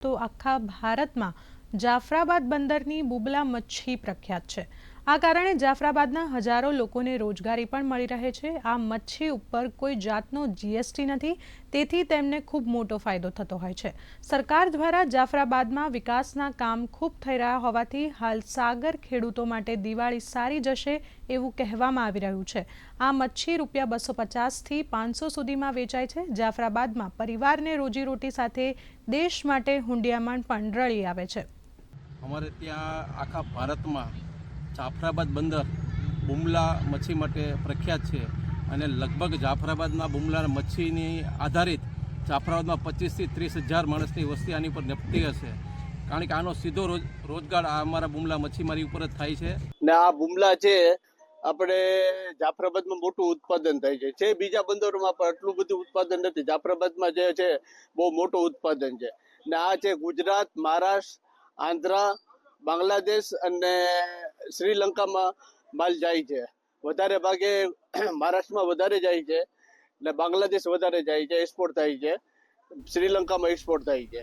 તો આખા ભારતમાં જાફરાબાદ બંદરની બુબલા મચ્છી પ્રખ્યાત છે। આ કારણે જાફરાબાદના હજારો લોકોને રોજગારી પણ મળી રહે છે। આ મચ્છી ઉપર કોઈ જાતનો જીએસટી નથી, તેથી તેમને ખૂબ મોટો ફાયદો થતો હોય છે। સરકાર દ્વારા જાફરાબાદમાં વિકાસના કામ ખૂબ થઈ રહ્યા હોવાથી હાલ સાગર ખેડૂતો માટે દિવાળી સારી જશે એવું કહેવામાં આવી રહ્યું છે। આ મચ્છી રૂપિયા 250થી 500 સુધીમાં વેચાય છે। જાફરાબાદમાં પરિવારને રોજીરોટી સાથે દેશ માટે હુંડિયામણ પણ રળી આવે છે। અમારે ત્યાં આખા ભારતમાં જાફરાબાદ બંદર બુમલા મચ્છી માટે પ્રખ્યાત છે અને લગભગ જાફરાબાદના બુમલા મચ્છીની આધારિત જાફરાબાદમાં 25થી 30 હજાર માણસની વસ્તી આની પર નપતી હશે, કારણ કે આનો સીધો રોજગાર આ અમારા બુમલા મચ્છીમારી ઉપર જ થાય છે। ને આ બુમલા છે આપણે જાફરાબાદમાં મોટું ઉત્પાદન થાય છે। બીજા બંદરોમાં પણ એટલું બધું ઉત્પાદન નથી, જાફરાબાદમાં જે છે બહુ મોટું ઉત્પાદન છે। ને આ છે ગુજરાત, મહારાષ્ટ્ર, આંધ્ર, બાંગ્લાદેશ અને શ્રીલંકામાં માલ જાય છે। વધારે ભાગે મહારાષ્ટ્રમાં વધારે જાય છે ને બાંગ્લાદેશ વધારે જાય છે, એક્સપોર્ટ થાય છે, શ્રીલંકામાં એક્સપોર્ટ થાય છે।